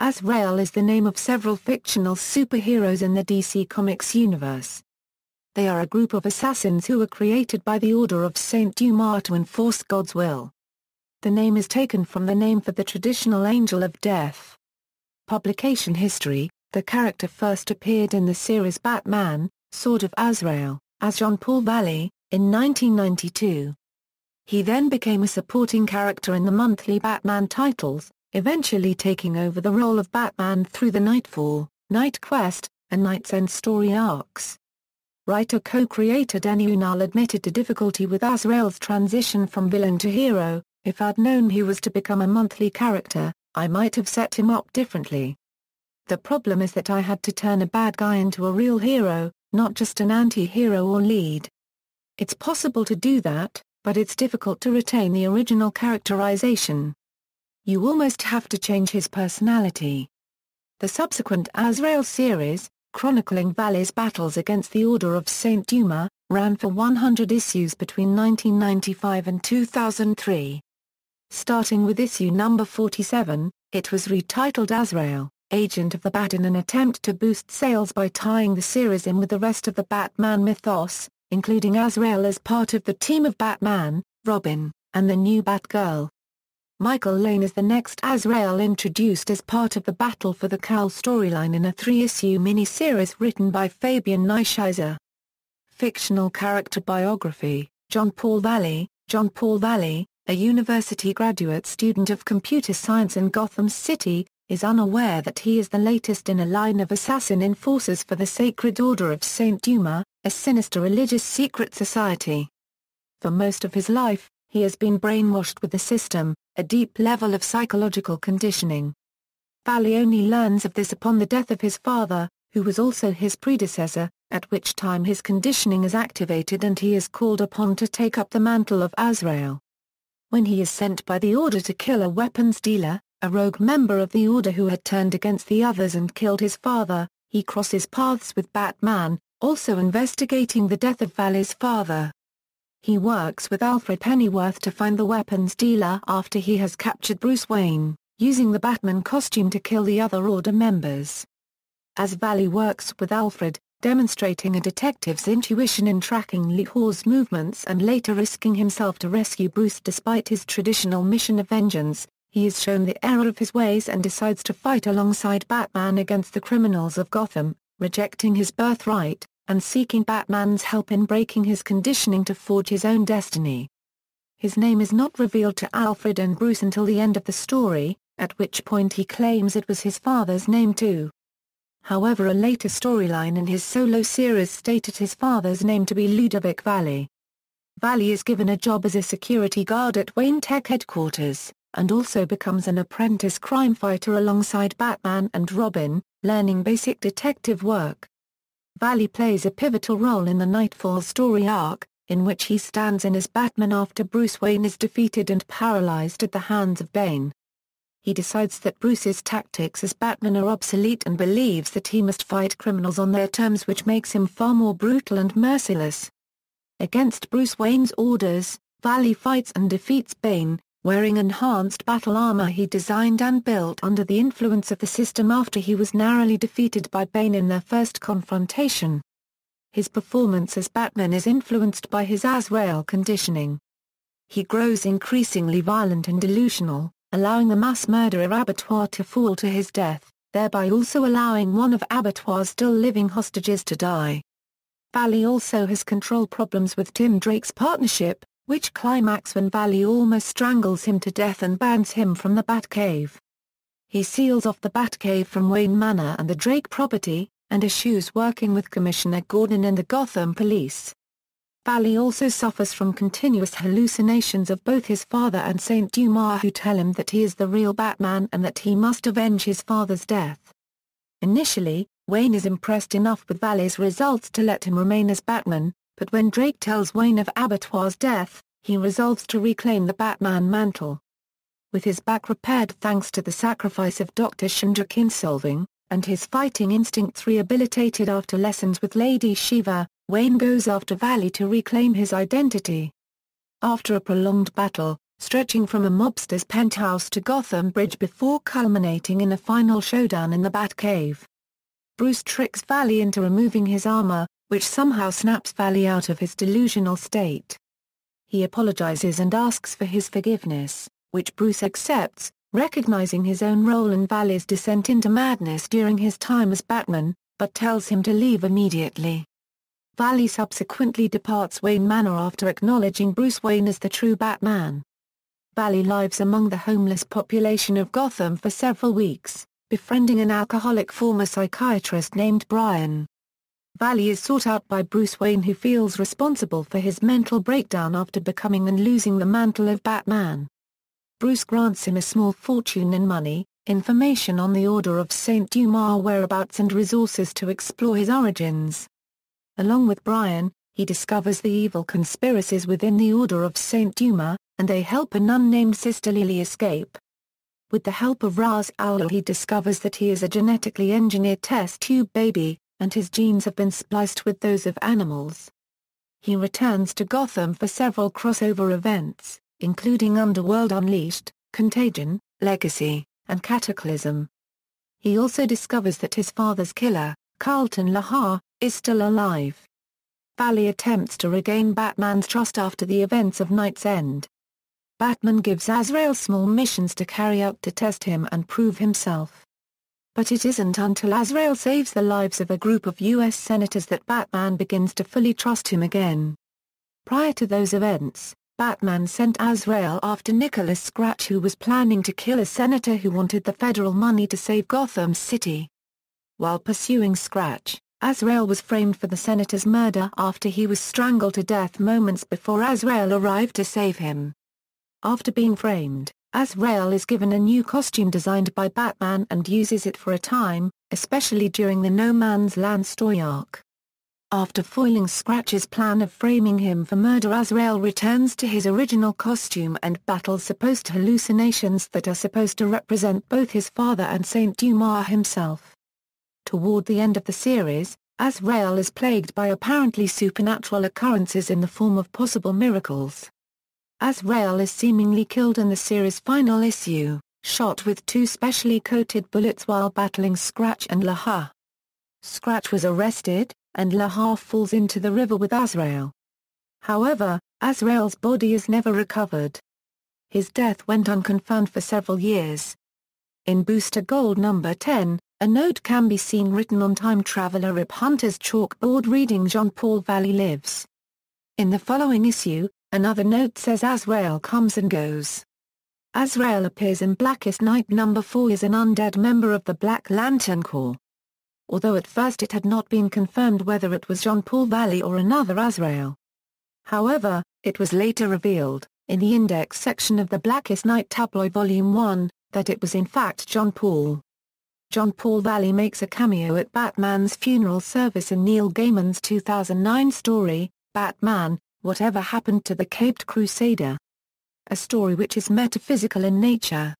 Azrael is the name of several fictional superheroes in the DC Comics universe. They are a group of assassins who were created by the Order of Saint Dumas to enforce God's will. The name is taken from the name for the traditional Angel of Death. Publication history: the character first appeared in the series Batman, Sword of Azrael, as Jean-Paul Valley, in 1992. He then became a supporting character in the monthly Batman titles, eventually taking over the role of Batman through the Nightfall, Night Quest, and Night's End story arcs. Writer co-creator Denny Unal admitted to difficulty with Azrael's transition from villain to hero. "If I'd known he was to become a monthly character, I might have set him up differently. The problem is that I had to turn a bad guy into a real hero, not just an anti-hero or lead. It's possible to do that, but it's difficult to retain the original characterization. You almost have to change his personality." The subsequent Azrael series, chronicling Valley's battles against the Order of Saint Dumas, ran for 100 issues between 1995 and 2003. Starting with issue number 47, it was retitled Azrael, Agent of the Bat, in an attempt to boost sales by tying the series in with the rest of the Batman mythos, including Azrael as part of the team of Batman, Robin, and the new Batgirl. Michael Lane is the next Azrael introduced as part of the Battle for the Cowl storyline in a 3-issue miniseries written by Fabian Nicieza. Fictional character biography: Jean-Paul Valley. Jean-Paul Valley, a university graduate student of computer science in Gotham City, is unaware that he is the latest in a line of assassin enforcers for the Sacred Order of Saint Dumas, a sinister religious secret society. For most of his life, he has been brainwashed with the system, a deep level of psychological conditioning. Valley only learns of this upon the death of his father, who was also his predecessor, at which time his conditioning is activated and he is called upon to take up the mantle of Azrael. When he is sent by the Order to kill a weapons dealer, a rogue member of the Order who had turned against the others and killed his father, he crosses paths with Batman, also investigating the death of Valley's father. He works with Alfred Pennyworth to find the weapons dealer after he has captured Bruce Wayne, using the Batman costume to kill the other Order members. As Valley works with Alfred, demonstrating a detective's intuition in tracking Luthor's movements and later risking himself to rescue Bruce despite his traditional mission of vengeance, he is shown the error of his ways and decides to fight alongside Batman against the criminals of Gotham, rejecting his birthright, and seeking Batman's help in breaking his conditioning to forge his own destiny. His name is not revealed to Alfred and Bruce until the end of the story, at which point he claims it was his father's name too. However, a later storyline in his solo series stated his father's name to be Ludovic Valley. Valley is given a job as a security guard at Wayne Tech headquarters, and also becomes an apprentice crime fighter alongside Batman and Robin, learning basic detective work. Valley plays a pivotal role in the Nightfall story arc, in which he stands in as Batman after Bruce Wayne is defeated and paralyzed at the hands of Bane. He decides that Bruce's tactics as Batman are obsolete and believes that he must fight criminals on their terms, which makes him far more brutal and merciless. Against Bruce Wayne's orders, Valley fights and defeats Bane, wearing enhanced battle armor he designed and built under the influence of the system after he was narrowly defeated by Bane in their first confrontation. His performance as Batman is influenced by his Azrael conditioning. He grows increasingly violent and delusional, allowing the mass murderer Abattoir to fall to his death, thereby also allowing one of Abattoir's still living hostages to die. Valley also has control problems with Tim Drake's partnership, which climax when Valley almost strangles him to death and bans him from the Batcave. He seals off the Batcave from Wayne Manor and the Drake property, and eschews working with Commissioner Gordon and the Gotham Police. Valley also suffers from continuous hallucinations of both his father and Saint Dumas, who tell him that he is the real Batman and that he must avenge his father's death. Initially, Wayne is impressed enough with Valley's results to let him remain as Batman, but when Drake tells Wayne of Abattoir's death, he resolves to reclaim the Batman mantle. With his back repaired thanks to the sacrifice of Dr. Chandra Kinsolving, and his fighting instincts rehabilitated after lessons with Lady Shiva, Wayne goes after Valley to reclaim his identity. After a prolonged battle, stretching from a mobster's penthouse to Gotham Bridge before culminating in a final showdown in the Batcave. Bruce tricks Valley into removing his armor, which somehow snaps Valley out of his delusional state. He apologizes and asks for his forgiveness, which Bruce accepts, recognizing his own role in Valley's descent into madness during his time as Batman, but tells him to leave immediately. Valley subsequently departs Wayne Manor after acknowledging Bruce Wayne as the true Batman. Valley lives among the homeless population of Gotham for several weeks, befriending an alcoholic former psychiatrist named Brian. Valley is sought out by Bruce Wayne, who feels responsible for his mental breakdown after becoming and losing the mantle of Batman. Bruce grants him a small fortune in money, information on the Order of St. Dumas whereabouts and resources to explore his origins. Along with Brian, he discovers the evil conspiracies within the Order of St. Dumas, and they help a nun named Sister Lily escape. With the help of Azrael, he discovers that he is a genetically engineered test tube baby, and his genes have been spliced with those of animals. He returns to Gotham for several crossover events, including Underworld Unleashed, Contagion, Legacy, and Cataclysm. He also discovers that his father's killer, Carlton Lahar, is still alive. Valley attempts to regain Batman's trust after the events of Night's End. Batman gives Azrael small missions to carry out to test him and prove himself. But it isn't until Azrael saves the lives of a group of U.S. senators that Batman begins to fully trust him again. Prior to those events, Batman sent Azrael after Nicholas Scratch, who was planning to kill a senator who wanted the federal money to save Gotham City. While pursuing Scratch, Azrael was framed for the senator's murder after he was strangled to death moments before Azrael arrived to save him. After being framed, Azrael is given a new costume designed by Batman and uses it for a time, especially during the No Man's Land story arc. After foiling Scratch's plan of framing him for murder, Azrael returns to his original costume and battles supposed hallucinations that are supposed to represent both his father and Saint Dumas himself. Toward the end of the series, Azrael is plagued by apparently supernatural occurrences in the form of possible miracles. Azrael is seemingly killed in the series' final issue, shot with 2 specially coated bullets while battling Scratch and Lahar. Scratch was arrested, and Lahar falls into the river with Azrael. However, Azrael's body is never recovered. His death went unconfirmed for several years. In Booster Gold number 10, a note can be seen written on time traveler Rip Hunter's chalkboard reading Jean-Paul Valley lives. In the following issue, another note says Azrael comes and goes. Azrael appears in Blackest Night number 4 as an undead member of the Black Lantern Corps. Although at first it had not been confirmed whether it was Jean-Paul Valley or another Azrael. However, it was later revealed, in the index section of the Blackest Night tabloid Volume 1, that it was in fact Jean-Paul. Jean-Paul Valley makes a cameo at Batman's funeral service in Neil Gaiman's 2009 story, Batman, Whatever Happened to the Caped Crusader? A story which is metaphysical in nature.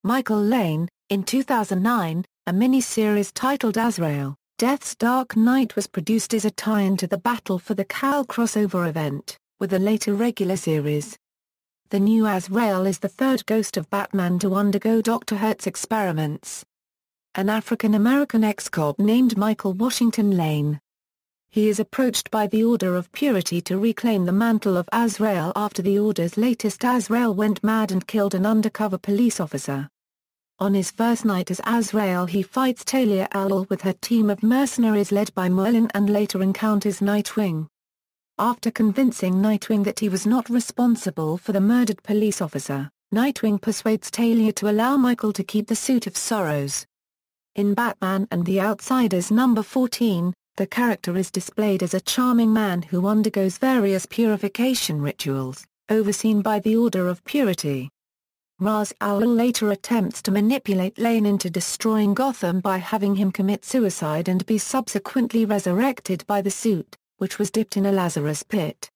Michael Lane, in 2009, a mini-series titled Azrael, Death's Dark Knight was produced as a tie-in to the Battle for the Cowl crossover event, with a later regular series. The new Azrael is the third ghost of Batman to undergo Dr. Hertz experiments. An African-American ex-cop named Michael Washington Lane. He is approached by the Order of Purity to reclaim the mantle of Azrael after the Order's latest Azrael went mad and killed an undercover police officer. On his first night as Azrael, he fights Talia al with her team of mercenaries led by Merlin and later encounters Nightwing. After convincing Nightwing that he was not responsible for the murdered police officer, Nightwing persuades Talia to allow Michael to keep the Suit of Sorrows. In Batman and the Outsiders number 14, the character is displayed as a charming man who undergoes various purification rituals, overseen by the Order of Purity. Ra's al Ghul later attempts to manipulate Lane into destroying Gotham by having him commit suicide and be subsequently resurrected by the suit, which was dipped in a Lazarus pit.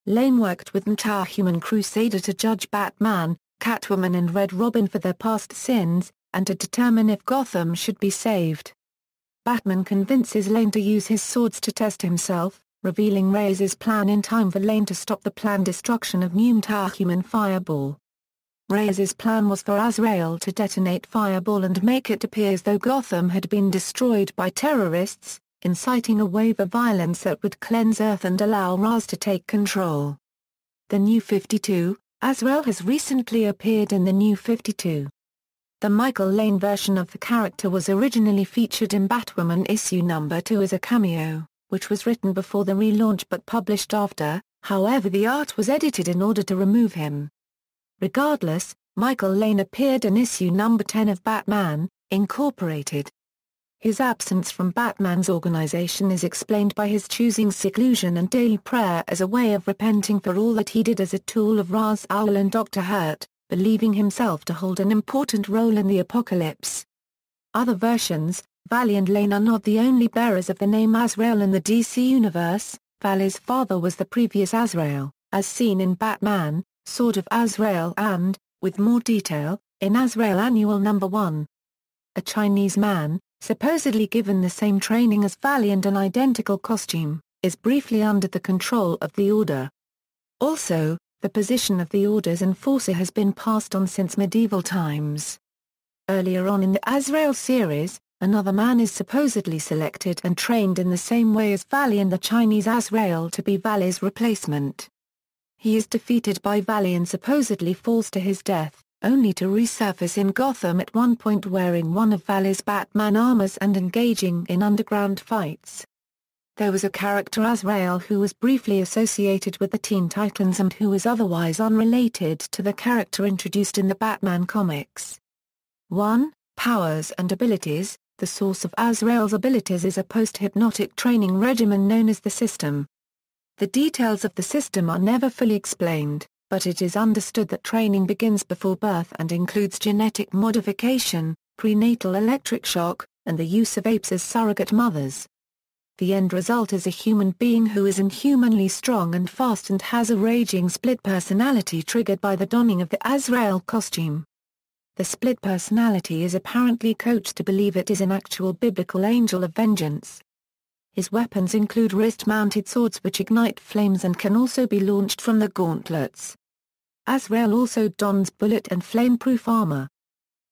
Lane worked with Metahuman Crusader to judge Batman, Catwoman and Red Robin for their past sins, and to determine if Gotham should be saved. Batman convinces Lane to use his swords to test himself, revealing Ra's plan in time for Lane to stop the planned destruction of New Metahuman Fireball. Reyes's plan was for Azrael to detonate Fireball and make it appear as though Gotham had been destroyed by terrorists, inciting a wave of violence that would cleanse Earth and allow Ra's to take control. The New 52, Azrael has recently appeared in the New 52. The Michael Lane version of the character was originally featured in Batwoman issue number 2 as a cameo, which was written before the relaunch but published after. However, the art was edited in order to remove him. Regardless, Michael Lane appeared in issue number 10 of Batman, Incorporated. His absence from Batman's organization is explained by his choosing seclusion and daily prayer as a way of repenting for all that he did as a tool of Ra's al and Dr. Hurt, believing himself to hold an important role in the apocalypse. Other versions, Valley and Lane are not the only bearers of the name Azrael in the DC universe. Valley's father was the previous Azrael, as seen in Batman, Sword of Azrael and, with more detail, in Azrael Annual No. 1. A Chinese man, supposedly given the same training as Valley and an identical costume, is briefly under the control of the Order. Also, the position of the Order's enforcer has been passed on since medieval times. Earlier on in the Azrael series, another man is supposedly selected and trained in the same way as Valley and the Chinese Azrael to be Valley's replacement. He is defeated by Valley and supposedly falls to his death, only to resurface in Gotham at one point wearing one of Valley's Batman armors and engaging in underground fights. There was a character Azrael who was briefly associated with the Teen Titans and who is otherwise unrelated to the character introduced in the Batman comics. 1. Powers and abilities. The source of Azrael's abilities is a post-hypnotic training regimen known as the System. The details of the system are never fully explained, but it is understood that training begins before birth and includes genetic modification, prenatal electric shock, and the use of apes as surrogate mothers. The end result is a human being who is inhumanly strong and fast and has a raging split personality triggered by the donning of the Azrael costume. The split personality is apparently coached to believe it is an actual biblical angel of vengeance. His weapons include wrist-mounted swords which ignite flames and can also be launched from the gauntlets. Azrael also dons bullet and flame-proof armor.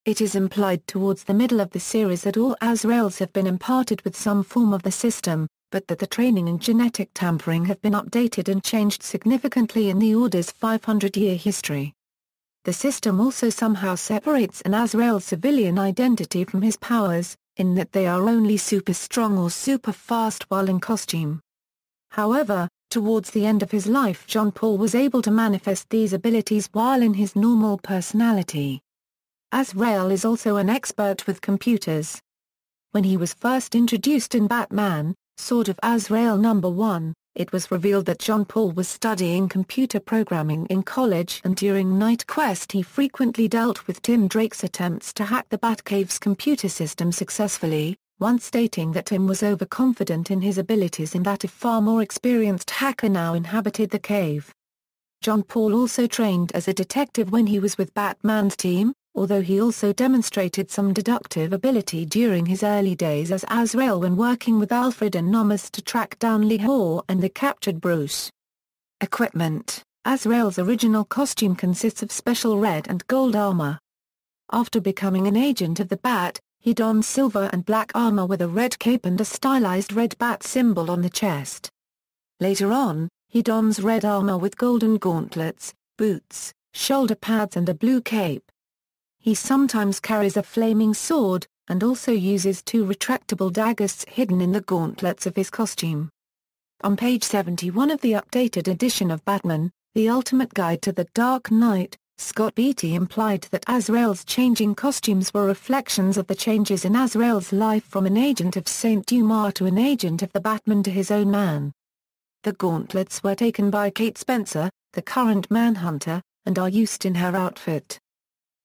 It is implied towards the middle of the series that all Azraels have been imparted with some form of the system, but that the training and genetic tampering have been updated and changed significantly in the Order's 500-year history. The system also somehow separates an Azrael's civilian identity from his powers, in that they are only super strong or super fast while in costume. However, towards the end of his life John Paul was able to manifest these abilities while in his normal personality. Azrael is also an expert with computers. When he was first introduced in Batman, Sword of Azrael No. 1, it was revealed that John Paul was studying computer programming in college and during Night Quest he frequently dealt with Tim Drake's attempts to hack the Batcave's computer system successfully, once stating that Tim was overconfident in his abilities and that a far more experienced hacker now inhabited the cave. John Paul also trained as a detective when he was with Batman's team, although he also demonstrated some deductive ability during his early days as Azrael when working with Alfred and Dumas to track down Lee Haw and the captured Bruce. Equipment. Azrael's original costume consists of special red and gold armor. After becoming an agent of the Bat, he dons silver and black armor with a red cape and a stylized red bat symbol on the chest. Later on, he dons red armor with golden gauntlets, boots, shoulder pads and a blue cape. He sometimes carries a flaming sword, and also uses two retractable daggers hidden in the gauntlets of his costume. On page 71 of the updated edition of Batman, The Ultimate Guide to the Dark Knight, Scott Beatty implied that Azrael's changing costumes were reflections of the changes in Azrael's life from an agent of Saint Dumas to an agent of the Batman to his own man. The gauntlets were taken by Kate Spencer, the current Manhunter, and are used in her outfit.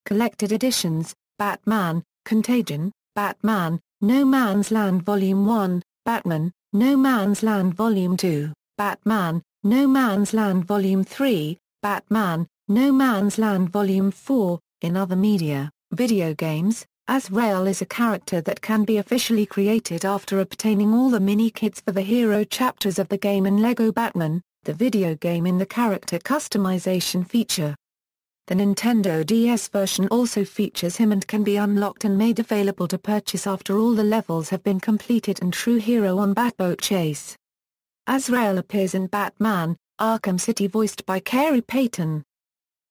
Collected editions, Batman, Contagion, Batman, No Man's Land Volume 1, Batman, No Man's Land Volume 2, Batman, No Man's Land Volume 3, Batman, No Man's Land Volume 4. In other media, video games, Azrael is a character that can be officially created after obtaining all the mini-kits for the hero chapters of the game in LEGO Batman, the video game in the character customization feature. The Nintendo DS version also features him and can be unlocked and made available to purchase after all the levels have been completed and True Hero on Batboat Chase. Azrael appears in Batman, Arkham City voiced by Carey Payton.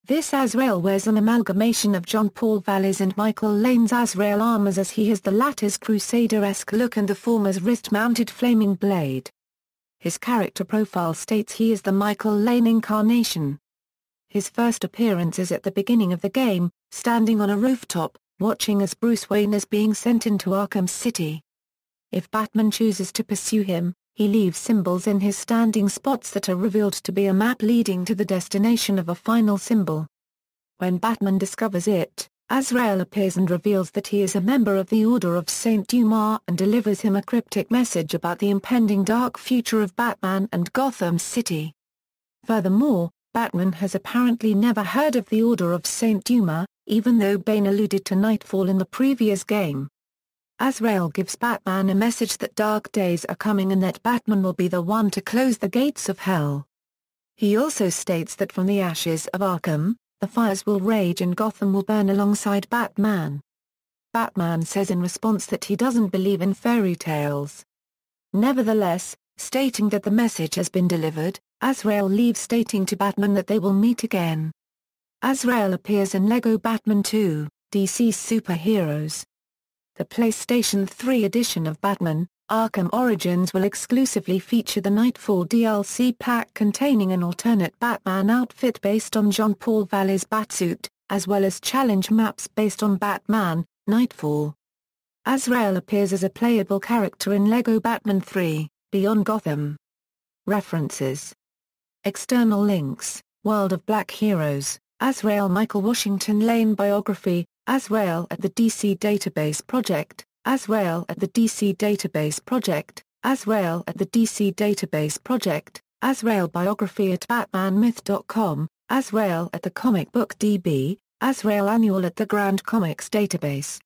This Azrael wears an amalgamation of John Paul Valle's and Michael Lane's Azrael armors, as he has the latter's Crusader-esque look and the former's wrist-mounted flaming blade. His character profile states he is the Michael Lane incarnation. His first appearance is at the beginning of the game, standing on a rooftop, watching as Bruce Wayne is being sent into Arkham City. If Batman chooses to pursue him, he leaves symbols in his standing spots that are revealed to be a map leading to the destination of a final symbol. When Batman discovers it, Azrael appears and reveals that he is a member of the Order of St. Dumas and delivers him a cryptic message about the impending dark future of Batman and Gotham City. Furthermore, Batman has apparently never heard of the Order of St. Dumas, even though Bane alluded to Nightfall in the previous game. Azrael gives Batman a message that dark days are coming and that Batman will be the one to close the gates of hell. He also states that from the ashes of Arkham, the fires will rage and Gotham will burn alongside Batman. Batman says in response that he doesn't believe in fairy tales. Nevertheless, stating that the message has been delivered, Azrael leaves stating to Batman that they will meet again. Azrael appears in LEGO Batman 2, DC's Superheroes. The PlayStation 3 edition of Batman, Arkham Origins will exclusively feature the Nightfall DLC pack containing an alternate Batman outfit based on John Paul Valle's Batsuit, as well as challenge maps based on Batman, Nightfall. Azrael appears as a playable character in LEGO Batman 3, Beyond Gotham. References. External links: World of Black Heroes, Azrael Michael Washington Lane Biography, Azrael at the DC Database Project, Azrael at the DC Database Project, Azrael at the DC Database Project, Azrael Biography at BatmanMyth.com, Azrael at the Comic Book DB, Azrael Annual at the Grand Comics Database.